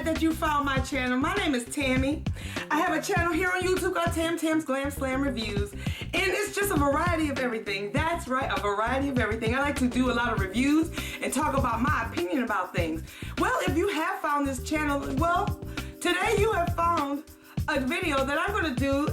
that you found my channel. My name is Tammy. I have a channel here on YouTube called Tam's Glam Slam Reviews. And it's just a variety of everything. That's right, a variety of everything. I like to do a lot of reviews and talk about my opinion about things. Well, if you have found this channel, well, today you have found a video that I'm going to do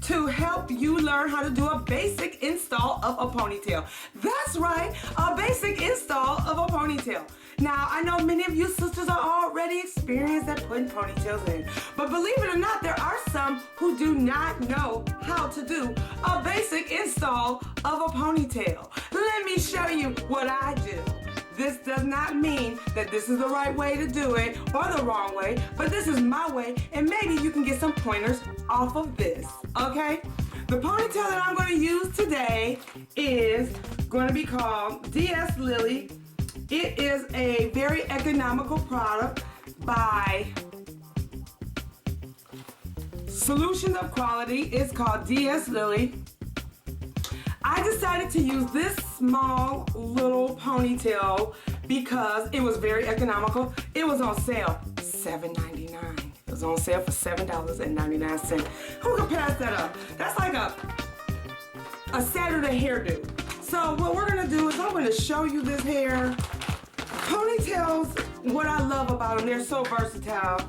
to help you learn how to do a basic install of a ponytail. That's right, a basic install of a ponytail. Now, I know many of you sisters are already experienced at putting ponytails in, but believe it or not, there are some who do not know how to do a basic install of a ponytail. Let me show you what I do. This does not mean that this is the right way to do it or the wrong way, but this is my way, and maybe you can get some pointers off of this, okay? The ponytail that I'm going to use today is going to be called DS Lily. It is a very economical product by Solutions of Quality. It's called DS Lily. I decided to use this small little ponytail because it was very economical. It was on sale, $7.99. It was on sale for $7.99. Who can pass that up? That's like a Saturday hairdo. So what we're gonna do is I'm gonna show you this hair. Ponytails, what I love about them, they're so versatile.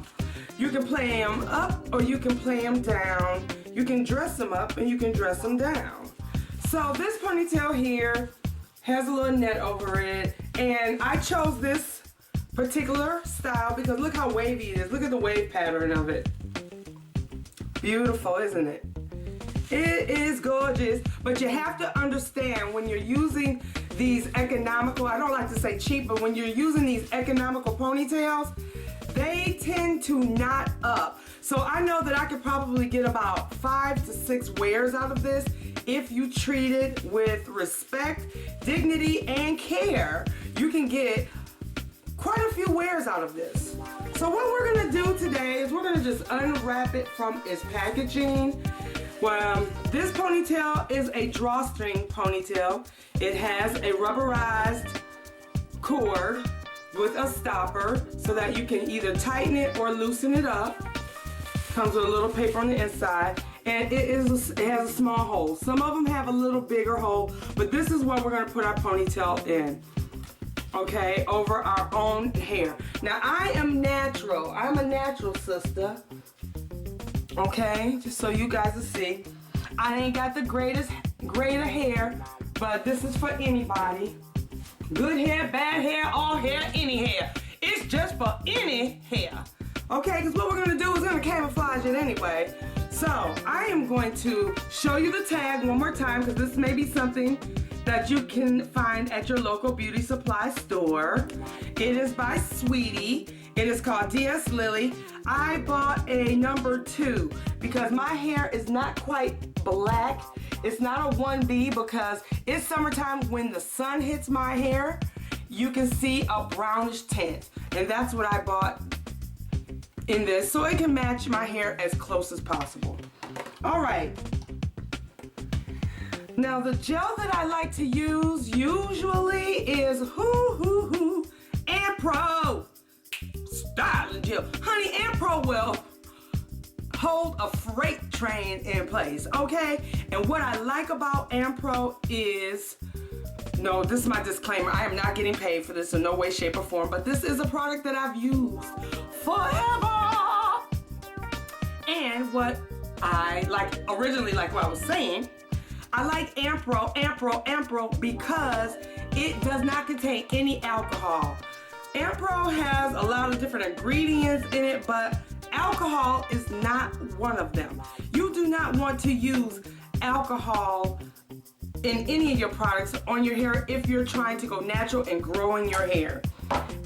You can play them up or you can play them down. You can dress them up and you can dress them down. So this ponytail here has a little net over it, and I chose this particular style because look how wavy it is. Look at the wave pattern of it. Beautiful, isn't it? It is gorgeous, but you have to understand when you're using these economical, I don't like to say cheap, but when you're using these economical ponytails, they tend to knot up. So I know that I could probably get about 5 to 6 wears out of this if you treat it with respect, dignity, and care. You can get quite a few wears out of this. So what we're gonna do today is we're gonna just unwrap it from its packaging. Well, this ponytail is a drawstring ponytail. It has a rubberized cord with a stopper so that you can either tighten it or loosen it up. Comes with a little paper on the inside, and it has a small hole. Some of them have a little bigger hole, but this is what we're gonna put our ponytail in. Okay, over our own hair. Now I am natural. I'm a natural sister. Okay, just so you guys will see. I ain't got the greatest hair, but this is for anybody. Good hair, bad hair, all hair, any hair. It's just for any hair. Okay, because what we're gonna do is gonna camouflage it anyway. So I am going to show you the tag one more time because this may be something that you can find at your local beauty supply store. It is by Sweetie. It is called DS Lily. I bought a number 2 because my hair is not quite black. It's not a 1B because it's summertime. When the sun hits my hair, you can see a brownish tint. And that's what I bought in this, so it can match my hair as close as possible. All right. Now the gel that I like to use usually is Ampro styling gel. Honey, Ampro will hold a freight train in place, okay? And what I like about Ampro is, no, this is my disclaimer, I am not getting paid for this in no way, shape, or form, but this is a product that I've used forever. And what I like, originally, like what I was saying, I like Ampro because it does not contain any alcohol. Ampro has a lot of different ingredients in it, but alcohol is not one of them. You do not want to use alcohol in any of your products on your hair if you're trying to go natural and growing your hair.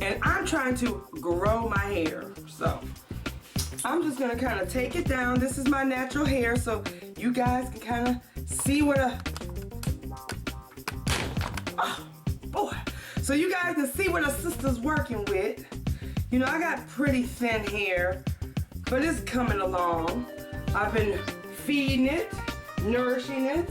And I'm trying to grow my hair, so I'm just gonna kind of take it down. This is my natural hair, so you guys can kind of see what so you guys can see what a sister's working with. You know, I got pretty thin hair, but it's coming along. I've been feeding it, nourishing it,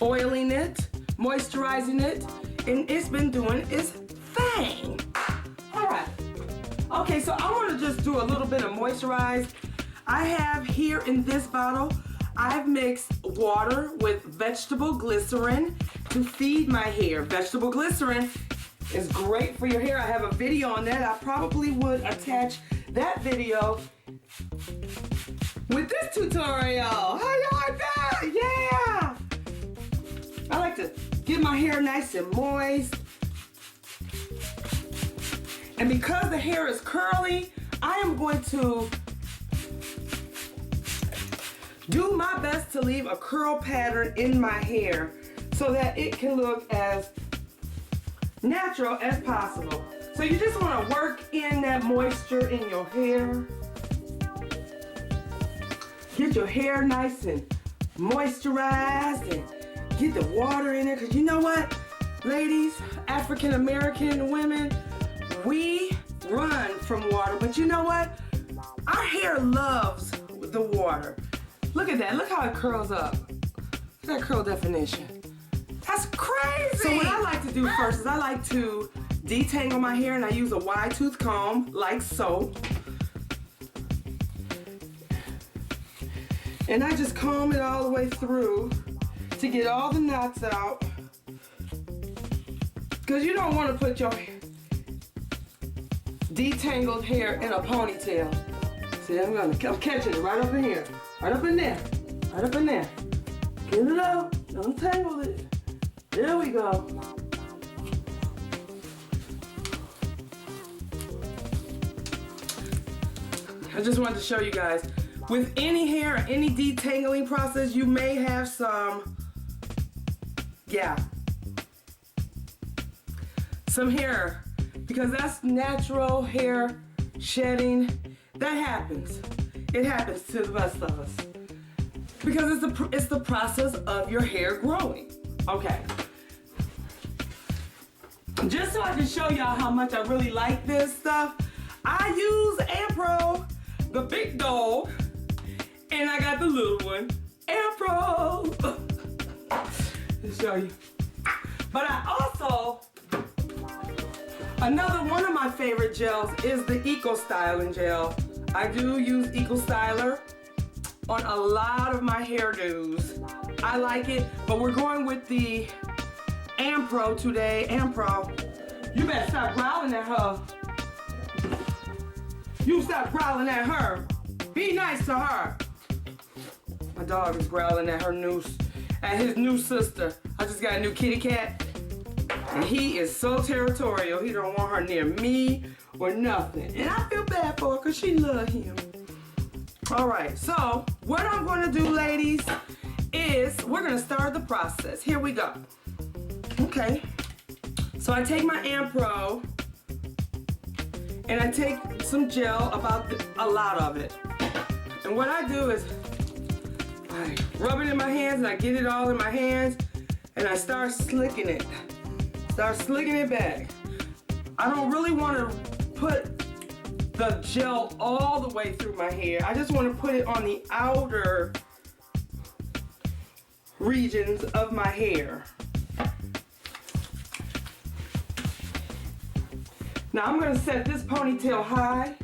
oiling it, moisturizing it, and it's been doing its thing. Okay, so I want to just do a little bit of moisturize. I have here in this bottle, I've mixed water with vegetable glycerin to feed my hair. Vegetable glycerin is great for your hair. I have a video on that. I probably would attach that video with this tutorial. How y'all like that? Yeah! I like to get my hair nice and moist. And because the hair is curly, I am going to do my best to leave a curl pattern in my hair so that it can look as natural as possible. So you just want to work in that moisture in your hair. Get your hair nice and moisturized and get the water in it. Because you know what, ladies, African American women, we run from water. But you know what? Our hair loves the water. Look at that. Look how it curls up. Look at that curl definition. That's crazy. So what I like to do first is I like to detangle my hair, and I use a wide tooth comb like so. And I just comb it all the way through to get all the knots out. Because you don't want to put your detangled hair in a ponytail. See, I'm catching it right up in here. Right up in there. Right up in there. Get it out. Untangle it. There we go. I just wanted to show you guys. With any hair or any detangling process, you may have some hair, because that's natural hair shedding. That happens. It happens to the best of us because it's the process of your hair growing. Okay. Just so I can show y'all how much I really like this stuff, I use Ampro, the big dog, and I got the little one, Ampro. Let's show you. But I also, another one of my favorite gels is the Eco Styling gel. I do use Eco Styler on a lot of my hairdos. I like it, but we're going with the Ampro today. Ampro, you better stop growling at her. You stop growling at her. Be nice to her. My dog is growling at his new sister. I just got a new kitty cat, and he is so territorial. He don't want her near me or nothing. And I feel bad for her because she loves him. All right, so what I'm going to do, ladies, is we're going to start the process. Here we go. Okay, so I take my Ampro and I take some gel, a lot of it. And what I do is I rub it in my hands, and I get it all in my hands, and I start slicking it. Start slicking it back. I don't really want to put the gel all the way through my hair. I just want to put it on the outer regions of my hair. Now I'm going to set this ponytail high.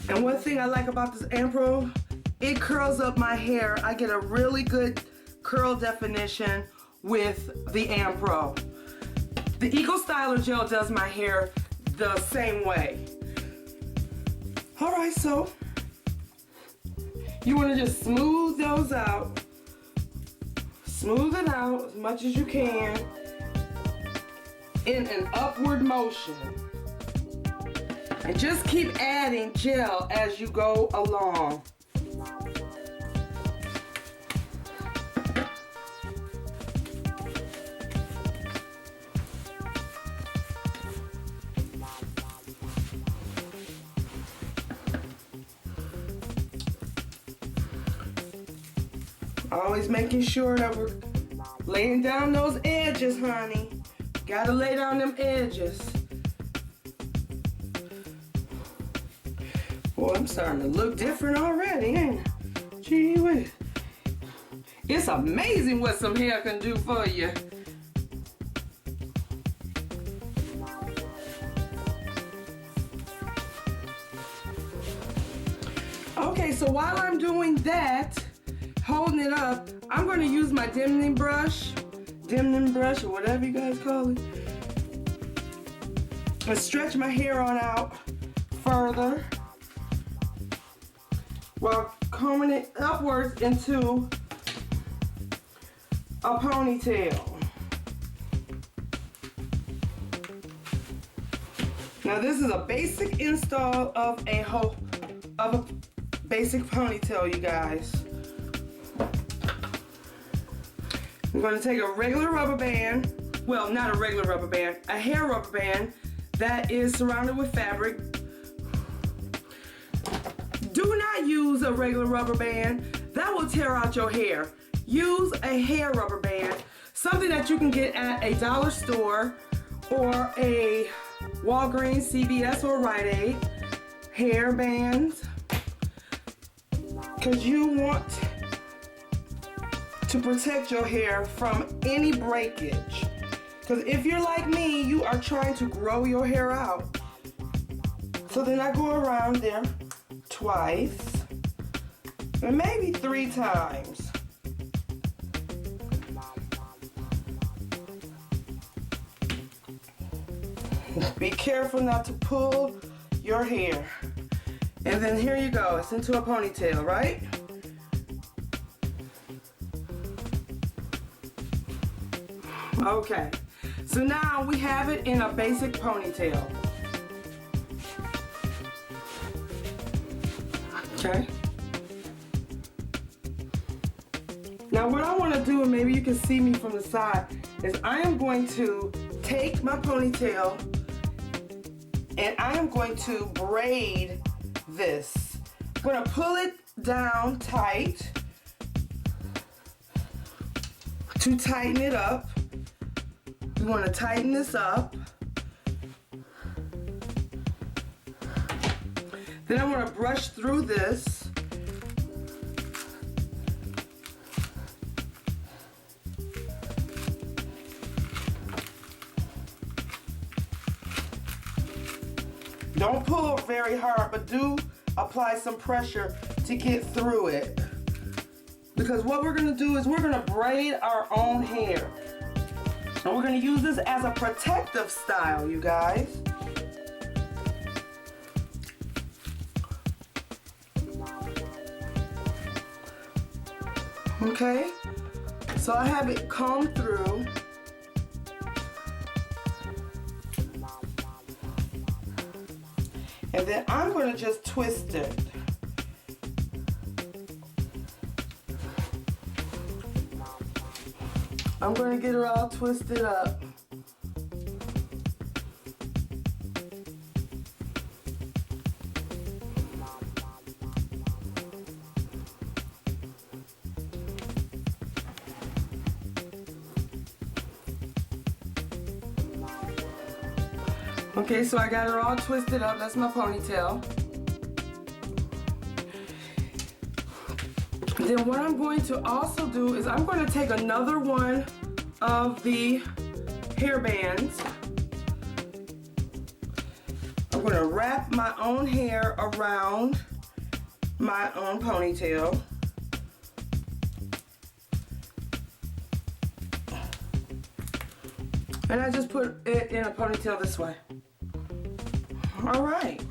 And one thing I like about this Ampro, it curls up my hair. I get a really good curl definition with the Ampro. The Eco Styler gel does my hair the same way. All right, so you want to just smooth those out. Smooth it out as much as you can in an upward motion. And just keep adding gel as you go along. Always making sure that we're laying down those edges, honey. Gotta lay down them edges. Boy, I'm starting to look different already, ain't I? Gee whiz. It's amazing what some hair can do for you. so while I'm doing that, holding it up, I'm going to use my dimming brush, or whatever you guys call it, and stretch my hair on out further while combing it upwards into a ponytail. Now this is a basic install of a basic ponytail, you guys. I'm going to take a regular rubber band, well, not a regular rubber band, a hair rubber band that is surrounded with fabric. Do not use a regular rubber band. That will tear out your hair. Use a hair rubber band, something that you can get at a dollar store or a Walgreens, CVS, or Rite Aid. Hair bands, because you want to protect your hair from any breakage. Because if you're like me, you are trying to grow your hair out. So then I go around there twice, and maybe 3 times. Be careful not to pull your hair. And then here you go, it's into a ponytail, right? Okay, so now we have it in a basic ponytail. Okay. Now what I want to do, and maybe you can see me from the side, is I am going to take my ponytail and I am going to braid this. I'm going to pull it down tight to tighten it up. We want to tighten this up. Then I want to brush through this. Don't pull very hard, but do apply some pressure to get through it. Because what we're going to do is we're going to braid our own hair. And we're going to use this as a protective style, you guys. Okay, so I have it combed through. And then I'm going to just twist it. I'm going to get her all twisted up. Okay, so I got her all twisted up. That's my ponytail. Then what I'm going to also do is I'm going to take another one of the hair bands. I'm going to wrap my own hair around my own ponytail. And I just put it in a ponytail this way. All right.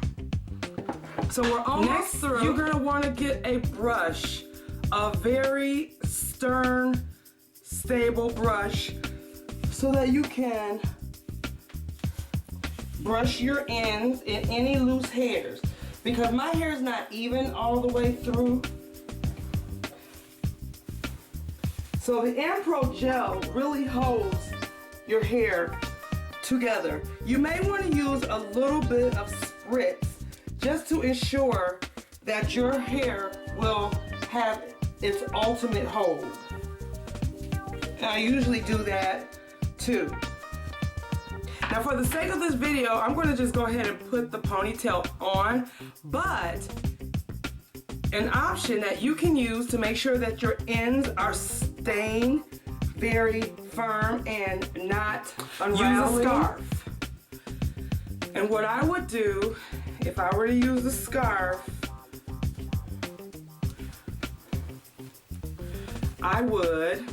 So we're almost through. You're gonna want to get a brush, a very stern, stable brush, so that you can brush your ends and any loose hairs. Because my hair is not even all the way through. So the Impro gel really holds your hair together. You may want to use a little bit of spritz just to ensure that your hair will have its ultimate hold. And I usually do that too. Now for the sake of this video, I'm going to just go ahead and put the ponytail on, but an option that you can use to make sure that your ends are staying very firm and not unraveling. Use a scarf. And what I would do if I were to use a scarf I would,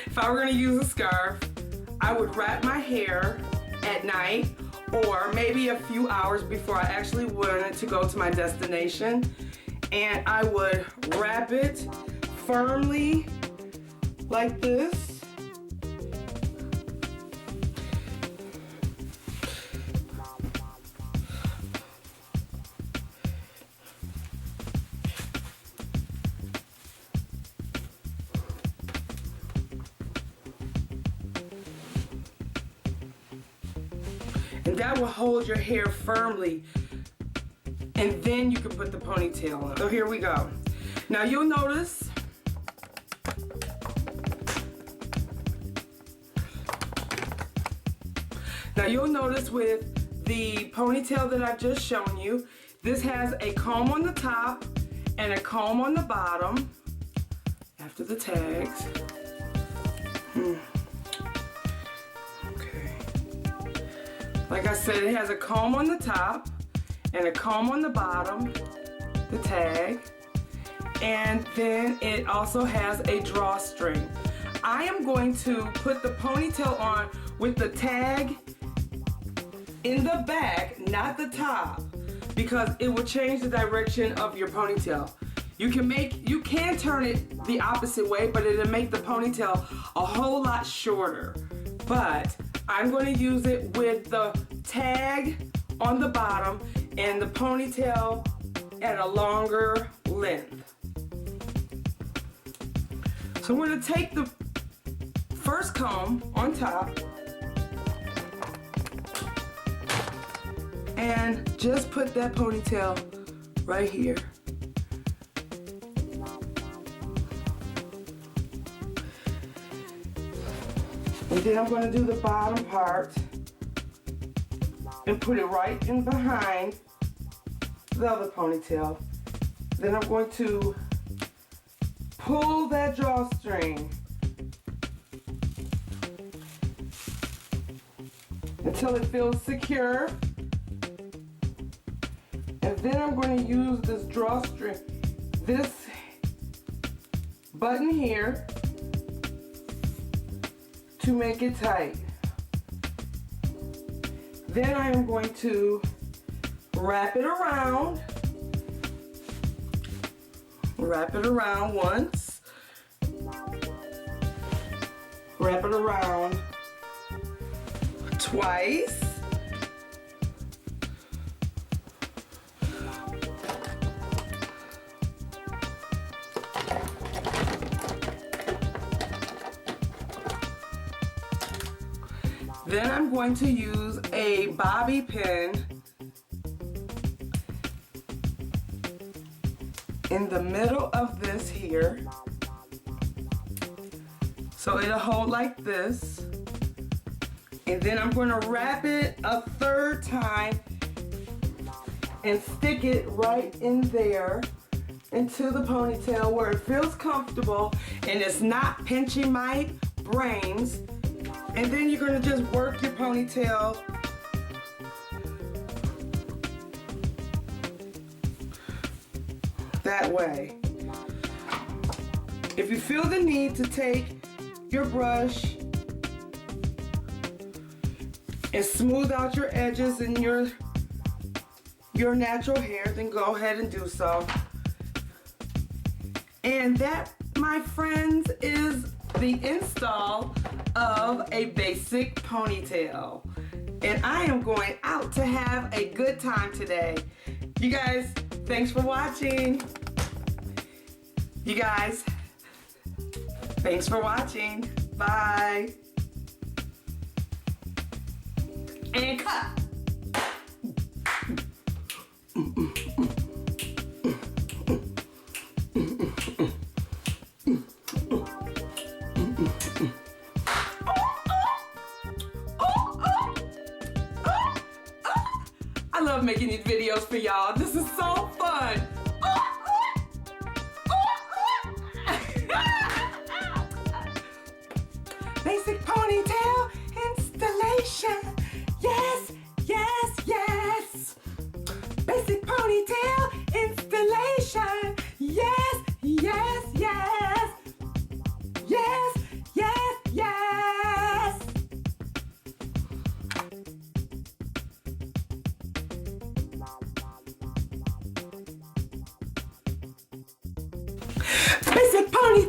if I were gonna use a scarf, I would wrap my hair at night or maybe a few hours before I actually wanted to go to my destination. And I would wrap it firmly like this. And that will hold your hair firmly. And then you can put the ponytail on. So here we go. Now you'll notice with the ponytail that I've just shown you, this has a comb on the top and a comb on the bottom after the tags. Okay. Like I said, it has a comb on the top and a comb on the bottom, the tag, and then it also has a drawstring. I am going to put the ponytail on with the tag in the back, not the top, because it will change the direction of your ponytail. You can turn it the opposite way, but it'll make the ponytail a whole lot shorter. But I'm going to use it with the tag on the bottom and the ponytail at a longer length. So we're going to take the first comb on top and just put that ponytail right here. And then I'm going to do the bottom part and put it right in behind the other ponytail. Then I'm going to pull that drawstring until it feels secure. And then I'm going to use this drawstring, this button here, to make it tight. Then I am going to wrap it around once, wrap it around twice, then I'm going to use a bobby pin in the middle of this here, so it'll hold like this. And then I'm going to wrap it a third time and stick it right in there into the ponytail where it feels comfortable and it's not pinching my brains. And then you're going to just work your ponytail that way. If you feel the need to take your brush and smooth out your edges and your natural hair, then go ahead and do so. And that, my friends, is the install of a basic ponytail. And I am going out to have a good time today. You guys, thanks for watching. You guys, thanks for watching. Bye. And cut. I love making these videos for y'all. This is so fun. Basic ponytail installation. Yes, yes, yes. Basic ponytail.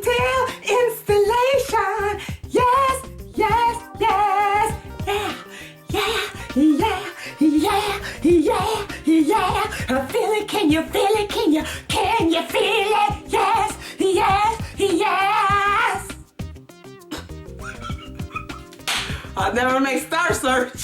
ponytail installation. Yes, yes, yes. Yeah, yeah, yeah, yeah, yeah. I feel it, can you feel it? Can you feel it? Yes, yes, yes. I'll never make Star Search.